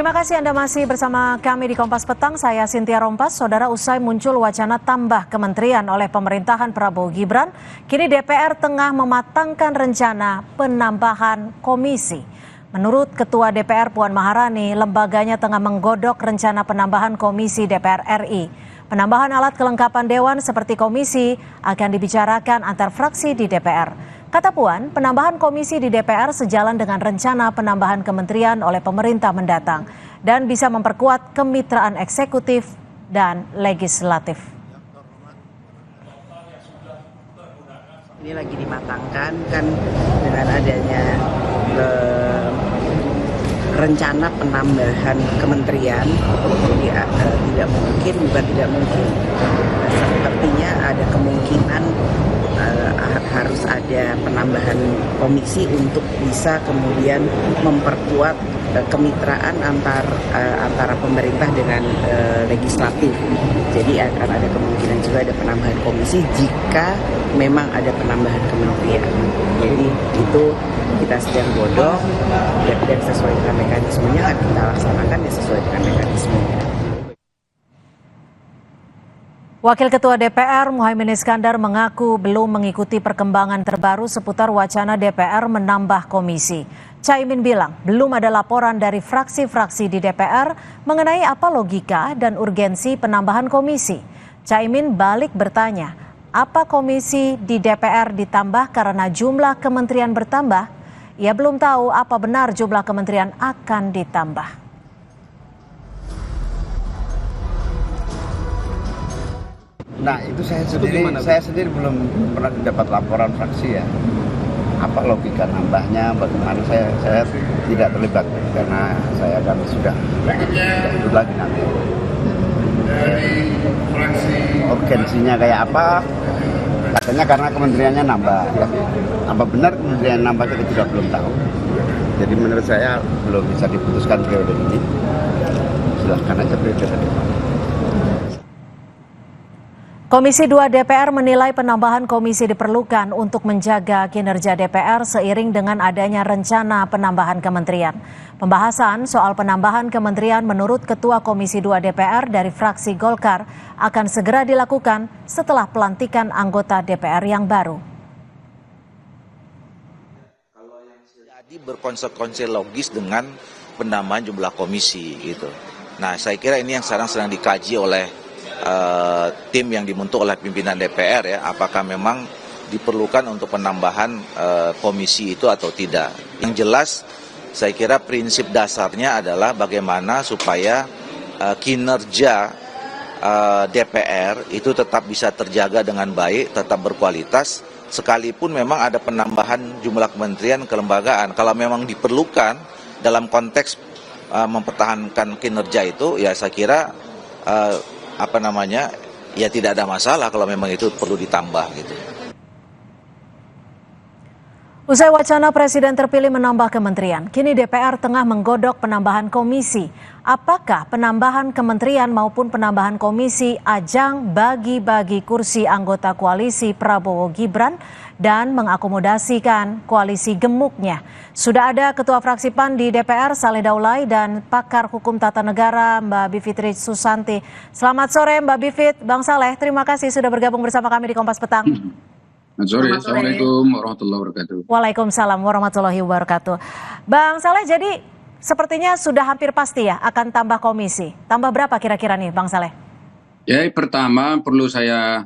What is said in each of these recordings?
Terima kasih Anda masih bersama kami di Kompas Petang. Saya Cynthia Rompas. Saudara, usai muncul wacana tambah kementerian oleh pemerintahan Prabowo Gibran, kini DPR tengah mematangkan rencana penambahan komisi. Menurut Ketua DPR Puan Maharani, lembaganya tengah menggodok rencana penambahan komisi DPR RI. Penambahan alat kelengkapan dewan seperti komisi akan dibicarakan antar fraksi di DPR. Kata Puan, penambahan komisi di DPR sejalan dengan rencana penambahan kementerian oleh pemerintah mendatang dan bisa memperkuat kemitraan eksekutif dan legislatif. Ini lagi dimatangkan kan dengan adanya rencana penambahan kementerian, jadi tidak mungkin, bukan tidak mungkin, sepertinya ada kemungkinan harus ada penambahan komisi untuk bisa kemudian memperkuat kemitraan antara pemerintah dengan legislatif. Jadi akan ada kemungkinan juga ada penambahan komisi jika memang ada penambahan kementerian. Jadi itu kita sedang godok dan sesuai dengan mekanismenya akan kita laksanakan sesuai dengan mekanismenya. Wakil Ketua DPR Muhaimin Iskandar mengaku belum mengikuti perkembangan terbaru seputar wacana DPR menambah komisi. Caimin bilang belum ada laporan dari fraksi-fraksi di DPR mengenai apa logika dan urgensi penambahan komisi. Caimin balik bertanya, apa komisi di DPR ditambah karena jumlah kementerian bertambah? Ia belum tahu apa benar jumlah kementerian akan ditambah. Nah itu saya sendiri belum pernah dapat laporan fraksi ya. Apa logika nambahnya, bagaimana saya tidak terlibat karena saya kan sudah ikut lagi nanti. Urgensinya kayak apa? Katanya karena kementeriannya nambah. Ya. Apa benar kementerian nambah kita juga belum tahu. Jadi menurut saya belum bisa diputuskan periode ini. Silahkan aja periode depan. Komisi 2 DPR menilai penambahan komisi diperlukan untuk menjaga kinerja DPR seiring dengan adanya rencana penambahan kementerian. Pembahasan soal penambahan kementerian menurut Ketua Komisi 2 DPR dari fraksi Golkar akan segera dilakukan setelah pelantikan anggota DPR yang baru. Jadi berkonsekuensi logis dengan penambahan jumlah komisi gitu. Nah, saya kira ini yang sekarang sedang dikaji oleh tim yang dibentuk oleh pimpinan DPR ya, apakah memang diperlukan untuk penambahan komisi itu atau tidak. Yang jelas saya kira prinsip dasarnya adalah bagaimana supaya kinerja DPR itu tetap bisa terjaga dengan baik, tetap berkualitas, sekalipun memang ada penambahan jumlah kementerian kelembagaan. Kalau memang diperlukan dalam konteks mempertahankan kinerja itu, ya saya kira ya tidak ada masalah kalau memang itu perlu ditambah gitu. Usai wacana Presiden terpilih menambah kementerian, kini DPR tengah menggodok penambahan komisi. Apakah penambahan kementerian maupun penambahan komisi ajang bagi-bagi kursi anggota koalisi Prabowo Gibran dan mengakomodasikan koalisi gemuknya? Sudah ada Ketua Fraksi PAN di DPR Saleh Daulay dan pakar hukum tata negara Mbak Bivitri Susanti. Selamat sore Mbak Bivit, Bang Saleh, terima kasih sudah bergabung bersama kami di Kompas Petang. Sore, Assalamualaikum warahmatullahi wabarakatuh. Waalaikumsalam warahmatullahi wabarakatuh. Bang Saleh, jadi sepertinya sudah hampir pasti ya akan tambah komisi. Tambah berapa kira-kira nih Bang Saleh? Ya, pertama perlu saya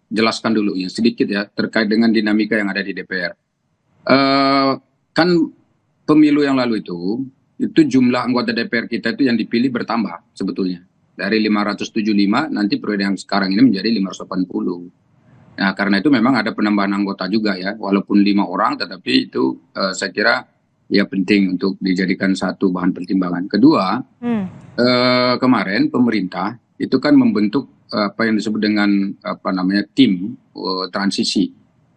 jelaskan dulu ya sedikit ya terkait dengan dinamika yang ada di DPR. Kan pemilu yang lalu itu jumlah anggota DPR kita itu yang dipilih bertambah sebetulnya. Dari 575 nanti periode yang sekarang ini menjadi 580. Nah, karena itu memang ada penambahan anggota juga ya, walaupun 5 orang, tetapi itu saya kira ya penting untuk dijadikan satu bahan pertimbangan. Kedua, kemarin pemerintah itu kan membentuk apa yang disebut dengan tim transisi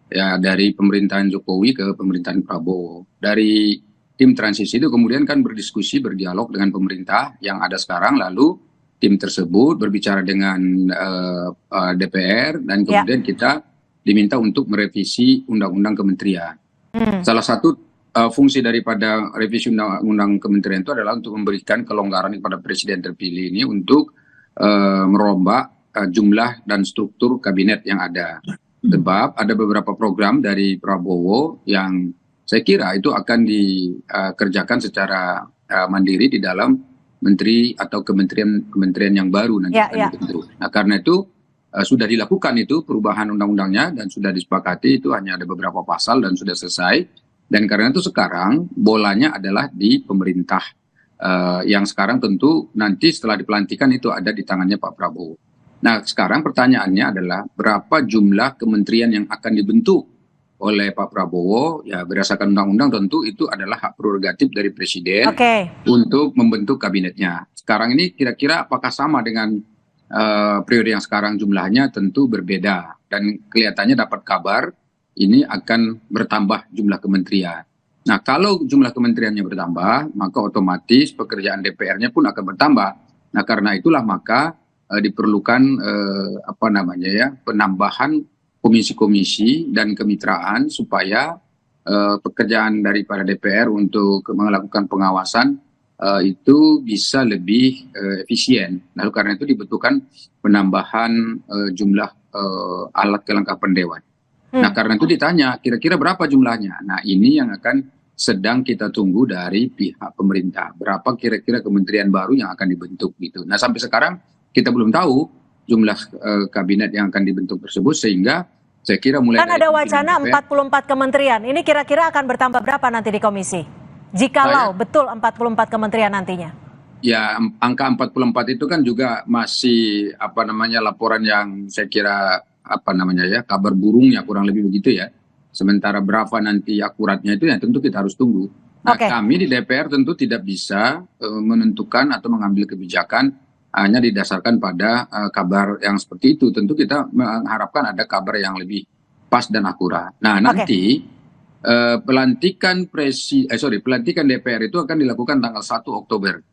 ya dari pemerintahan Jokowi ke pemerintahan Prabowo. Dari tim transisi itu kemudian kan berdiskusi, berdialog dengan pemerintah yang ada sekarang, lalu tim tersebut berbicara dengan DPR dan kemudian kita diminta untuk merevisi undang-undang kementerian. Salah satu fungsi daripada revisi undang-undang kementerian itu adalah untuk memberikan kelonggaran kepada presiden terpilih ini untuk merombak jumlah dan struktur kabinet yang ada. Sebab ada beberapa program dari Prabowo yang saya kira itu akan dikerjakan secara mandiri di dalam menteri atau kementerian yang baru nanti akan dibentuk. Nah, karena itu sudah dilakukan itu perubahan undang-undangnya dan sudah disepakati, itu hanya ada beberapa pasal dan sudah selesai. Dan karena itu sekarang bolanya adalah di pemerintah yang sekarang tentu nanti setelah dipelantikan itu ada di tangannya Pak Prabowo. Nah, sekarang pertanyaannya adalah berapa jumlah kementerian yang akan dibentuk oleh Pak Prabowo? Ya, berdasarkan undang-undang tentu itu adalah hak prerogatif dari presiden untuk membentuk kabinetnya. Sekarang ini kira-kira apakah sama dengan periode yang sekarang? Jumlahnya tentu berbeda dan kelihatannya dapat kabar ini akan bertambah jumlah kementerian. Nah, kalau jumlah kementeriannya bertambah, maka otomatis pekerjaan DPR-nya pun akan bertambah. Nah, karena itulah maka diperlukan penambahan komisi-komisi dan kemitraan supaya pekerjaan daripada DPR untuk melakukan pengawasan itu bisa lebih efisien. Nah, karena itu dibutuhkan penambahan jumlah alat kelengkapan dewan. Nah, karena itu ditanya, kira-kira berapa jumlahnya? Nah, ini yang akan sedang kita tunggu dari pihak pemerintah. Berapa kira-kira kementerian baru yang akan dibentuk gitu. Nah, sampai sekarang kita belum tahu jumlah kabinet yang akan dibentuk tersebut, sehingga saya kira mulai kan ada wacana 44 kementerian. Ini kira-kira akan bertambah berapa nanti di komisi? Jikalau betul 44 kementerian nantinya. Ya, angka 44 itu kan juga masih laporan yang saya kira kabar burungnya kurang lebih begitu ya. Sementara berapa nanti akuratnya itu ya tentu kita harus tunggu. Nah, kami di DPR tentu tidak bisa menentukan atau mengambil kebijakan hanya didasarkan pada kabar yang seperti itu. Tentu kita mengharapkan ada kabar yang lebih pas dan akurat. Nah, nanti pelantikan DPR itu akan dilakukan tanggal 1 Oktober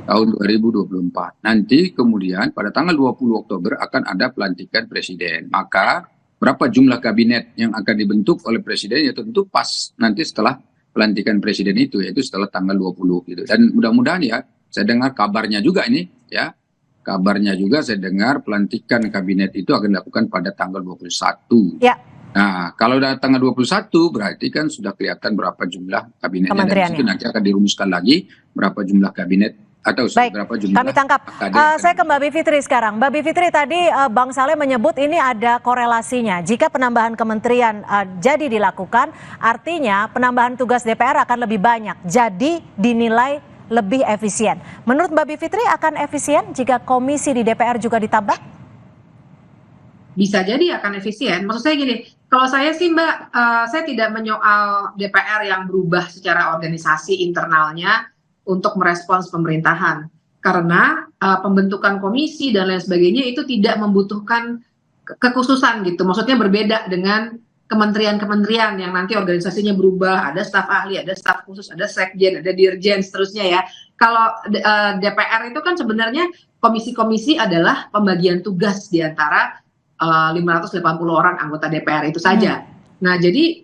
tahun 2024. Nanti kemudian pada tanggal 20 Oktober akan ada pelantikan presiden. Maka berapa jumlah kabinet yang akan dibentuk oleh presiden ya tentu pas nanti setelah pelantikan presiden itu, yaitu setelah tanggal 20 gitu. Dan mudah-mudahan ya, saya dengar kabarnya juga ini ya. Kabarnya juga saya dengar pelantikan kabinet itu akan dilakukan pada tanggal 21. Ya. Nah, kalau udah tanggal 21 berarti kan sudah kelihatan berapa jumlah kabinetnya, dan itu nanti akan dirumuskan lagi berapa jumlah kabinet atau berapa jumlah. Kami tangkap. Saya ke Mbak Bivitri sekarang. Mbak Bivitri, tadi Bang Saleh menyebut ini ada korelasinya. Jika penambahan kementerian jadi dilakukan, artinya penambahan tugas DPR akan lebih banyak. Jadi dinilai lebih efisien. Menurut Mbak Bivitri akan efisien jika komisi di DPR juga ditambah? Bisa jadi akan efisien. Maksud saya gini, kalau saya sih Mbak, saya tidak menyoal DPR yang berubah secara organisasi internalnya untuk merespons pemerintahan. Karena pembentukan komisi dan lain sebagainya itu tidak membutuhkan kekhususan gitu. Maksudnya berbeda dengan kementerian-kementerian yang nanti organisasinya berubah, ada staf ahli, ada staf khusus, ada sekjen, ada dirjen, seterusnya ya. Kalau DPR itu kan sebenarnya komisi-komisi adalah pembagian tugas di antara 580 orang anggota DPR itu saja. Nah, jadi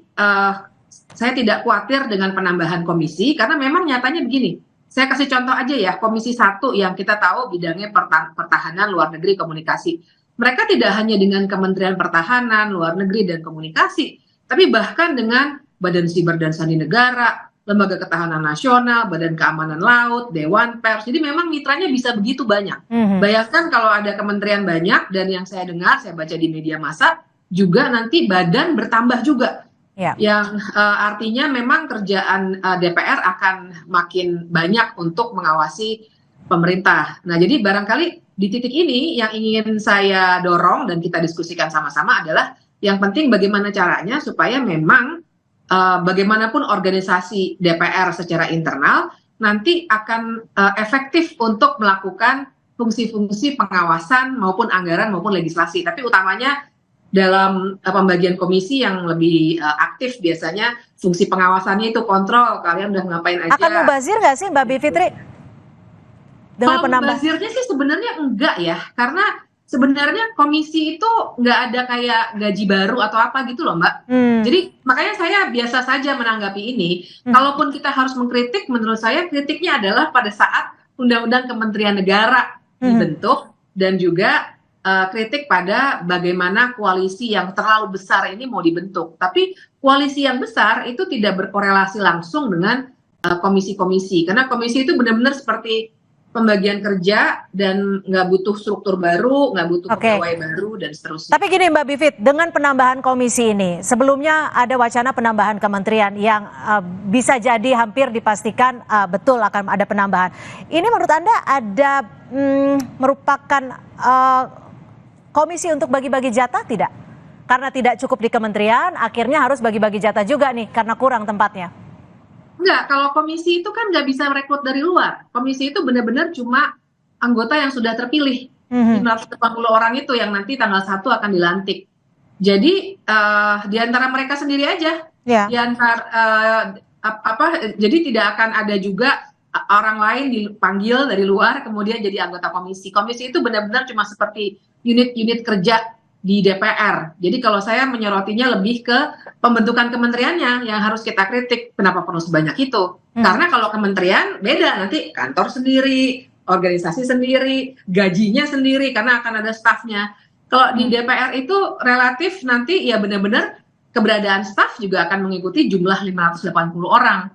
saya tidak khawatir dengan penambahan komisi, karena memang nyatanya begini. Saya kasih contoh aja ya, komisi 1 yang kita tahu bidangnya pertahanan, luar negeri, komunikasi. Mereka tidak hanya dengan Kementerian Pertahanan, Luar Negeri, dan Komunikasi, tapi bahkan dengan Badan Siber dan Sandi Negara, Lembaga Ketahanan Nasional, Badan Keamanan Laut, Dewan Pers. Jadi memang mitranya bisa begitu banyak. Bayangkan kalau ada kementerian banyak, dan yang saya dengar, saya baca di media massa, juga nanti badan bertambah juga. Yang artinya memang kerjaan DPR akan makin banyak untuk mengawasi pemerintah. Nah, jadi barangkali di titik ini yang ingin saya dorong dan kita diskusikan sama-sama adalah yang penting bagaimana caranya supaya memang bagaimanapun organisasi DPR secara internal nanti akan efektif untuk melakukan fungsi-fungsi pengawasan maupun anggaran maupun legislasi. Tapi utamanya dalam pembagian komisi yang lebih aktif biasanya fungsi pengawasannya itu kontrol, kalian udah ngapain aja. Akan mubazir nggak sih Mbak Bivitri? Kalau mubazirnya sih sebenarnya enggak ya, karena sebenarnya komisi itu nggak ada kayak gaji baru atau apa gitu loh, Mbak. Jadi makanya saya biasa saja menanggapi ini. Kalaupun kita harus mengkritik, menurut saya kritiknya adalah pada saat Undang-Undang Kementerian Negara dibentuk dan juga kritik pada bagaimana koalisi yang terlalu besar ini mau dibentuk. Tapi koalisi yang besar itu tidak berkorelasi langsung dengan komisi-komisi, karena komisi itu benar-benar seperti pembagian kerja dan nggak butuh struktur baru, nggak butuh pegawai baru dan seterusnya. Tapi gini Mbak Bivit, dengan penambahan komisi ini, sebelumnya ada wacana penambahan kementerian yang bisa jadi hampir dipastikan betul akan ada penambahan. Ini menurut Anda ada merupakan komisi untuk bagi-bagi jatah tidak? Karena tidak cukup di kementerian, akhirnya harus bagi-bagi jatah juga nih karena kurang tempatnya. Enggak, kalau komisi itu kan nggak bisa merekrut dari luar. Komisi itu benar-benar cuma anggota yang sudah terpilih. 580 orang itu yang nanti tanggal 1 akan dilantik. Jadi di antara mereka sendiri aja. Di antara jadi tidak akan ada juga orang lain dipanggil dari luar kemudian jadi anggota komisi. Komisi itu benar-benar cuma seperti unit-unit kerja di DPR. Jadi kalau saya menyorotinya lebih ke pembentukan kementeriannya yang harus kita kritik. Kenapa perlu sebanyak itu? Karena kalau kementerian beda, nanti kantor sendiri, organisasi sendiri, gajinya sendiri karena akan ada stafnya. Kalau di DPR itu relatif nanti ya benar-benar keberadaan staf juga akan mengikuti jumlah 580 orang.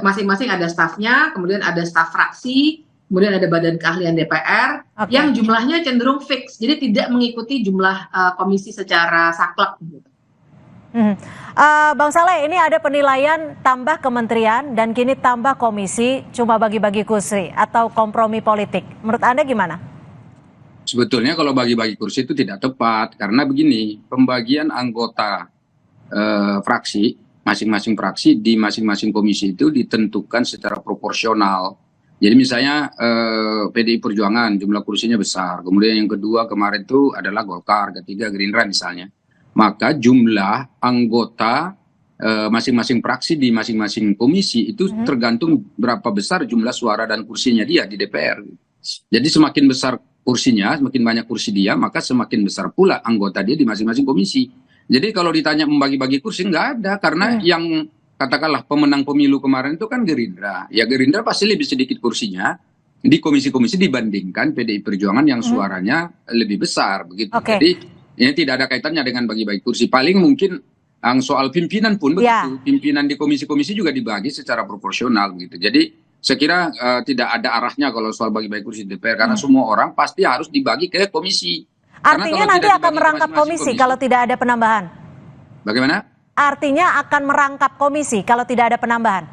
Masing-masing ada stafnya, kemudian ada staf fraksi, kemudian ada badan keahlian DPR yang jumlahnya cenderung fix, jadi tidak mengikuti jumlah komisi secara saklek. Bang Saleh, ini ada penilaian tambah kementerian dan kini tambah komisi cuma bagi-bagi kursi atau kompromi politik. Menurut Anda gimana? Sebetulnya kalau bagi-bagi kursi itu tidak tepat karena begini, pembagian anggota fraksi, masing-masing fraksi di masing-masing komisi itu ditentukan secara proporsional. Jadi misalnya PDI Perjuangan jumlah kursinya besar, kemudian yang kedua kemarin itu adalah Golkar, ketiga Gerindra misalnya. Maka jumlah anggota masing-masing fraksi di masing-masing komisi itu tergantung berapa besar jumlah suara dan kursinya dia di DPR. Jadi semakin besar kursinya, semakin banyak kursi dia, maka semakin besar pula anggota dia di masing-masing komisi. Jadi kalau ditanya membagi-bagi kursi nggak ada, karena yang katakanlah pemenang pemilu kemarin itu kan Gerindra. Ya Gerindra pasti lebih sedikit kursinya di komisi-komisi dibandingkan PDI Perjuangan yang suaranya lebih besar begitu. Jadi ini tidak ada kaitannya dengan bagi-bagi kursi. Paling mungkin soal pimpinan pun begitu. Pimpinan di komisi-komisi juga dibagi secara proporsional begitu. Jadi saya kira tidak ada arahnya kalau soal bagi-bagi kursi DPR karena semua orang pasti harus dibagi ke komisi. Artinya nanti akan merangkap komisi kalau tidak ada penambahan. Bagaimana? Artinya akan merangkap komisi kalau tidak ada penambahan.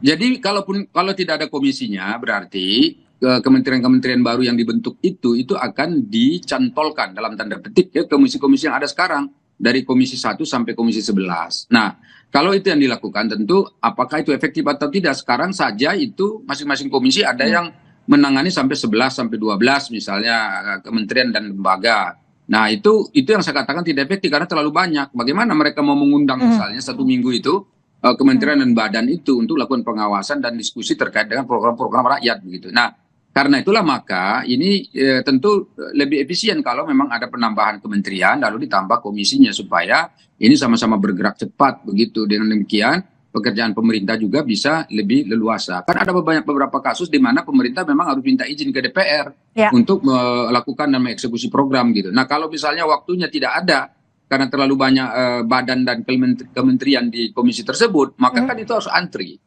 Jadi kalau tidak ada komisinya berarti kementerian-kementerian baru yang dibentuk itu akan dicantolkan dalam tanda petik ya komisi-komisi yang ada sekarang dari komisi 1 sampai komisi 11. Nah, kalau itu yang dilakukan tentu apakah itu efektif atau tidak sekarang saja itu masing-masing komisi ada yang menangani sampai 11 sampai 12 misalnya kementerian dan lembaga. Nah itu yang saya katakan tidak efektif karena terlalu banyak. Bagaimana mereka mau mengundang misalnya 1 minggu itu kementerian dan badan itu untuk lakukan pengawasan dan diskusi terkait dengan program-program rakyat begitu. Nah karena itulah maka ini tentu lebih efisien kalau memang ada penambahan kementerian lalu ditambah komisinya supaya ini sama-sama bergerak cepat begitu. Dengan demikian pekerjaan pemerintah juga bisa lebih leluasa. Kan ada beberapa kasus di mana pemerintah memang harus minta izin ke DPR untuk melakukan dan mengeksekusi program gitu. Nah kalau misalnya waktunya tidak ada karena terlalu banyak badan dan kementerian di komisi tersebut, maka kan itu harus antri.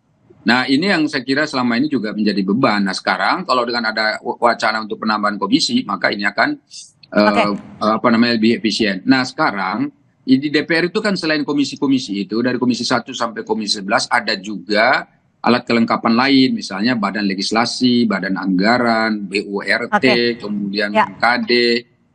Nah ini yang saya kira selama ini juga menjadi beban. Nah sekarang kalau dengan ada wacana untuk penambahan komisi, maka ini akan lebih efisien. Nah sekarang di DPR itu kan selain komisi-komisi itu, dari komisi 1 sampai komisi 11 ada juga alat kelengkapan lain, misalnya badan legislasi, badan anggaran, BURT, kemudian AKD,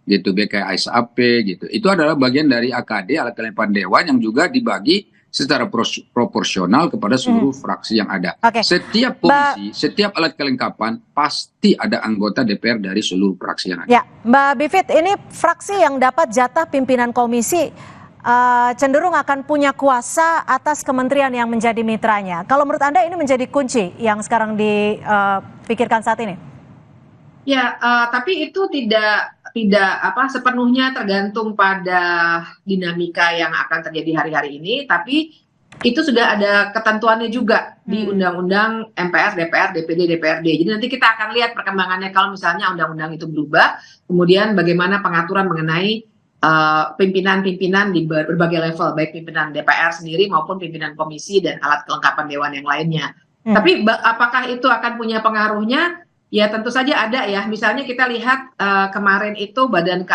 gitu, BKSAP, gitu. Itu adalah bagian dari AKD, alat kelengkapan dewan yang juga dibagi secara proporsional kepada seluruh fraksi yang ada. Setiap komisi, setiap alat kelengkapan pasti ada anggota DPR dari seluruh fraksi yang ada. Ya, Mbak Bivit, ini fraksi yang dapat jatah pimpinan komisi cenderung akan punya kuasa atas kementerian yang menjadi mitranya. Kalau menurut Anda ini menjadi kunci yang sekarang dipikirkan saat ini? Ya, tapi itu tidak sepenuhnya tergantung pada dinamika yang akan terjadi hari-hari ini, tapi itu sudah ada ketentuannya juga di Undang-Undang MPR, DPR, DPD, DPRD. Jadi nanti kita akan lihat perkembangannya kalau misalnya undang-undang itu berubah, kemudian bagaimana pengaturan mengenai pimpinan-pimpinan di berbagai level, baik pimpinan DPR sendiri maupun pimpinan komisi dan alat kelengkapan dewan yang lainnya. Tapi apakah itu akan punya pengaruhnya? Ya tentu saja ada ya. Misalnya kita lihat kemarin itu badan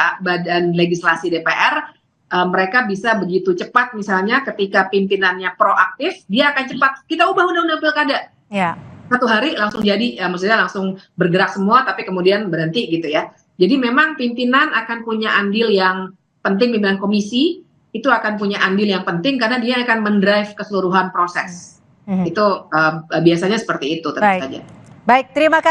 legislasi DPR, mereka bisa begitu cepat misalnya ketika pimpinannya proaktif, dia akan cepat kita ubah undang-undang pilkada. Ya. Satu hari langsung jadi, maksudnya langsung bergerak semua, tapi kemudian berhenti gitu ya. Jadi memang pimpinan akan punya andil yang penting, pimpinan komisi itu akan punya andil yang penting karena dia akan mendrive keseluruhan proses. Itu biasanya seperti itu tentu saja. Baik, terima kasih.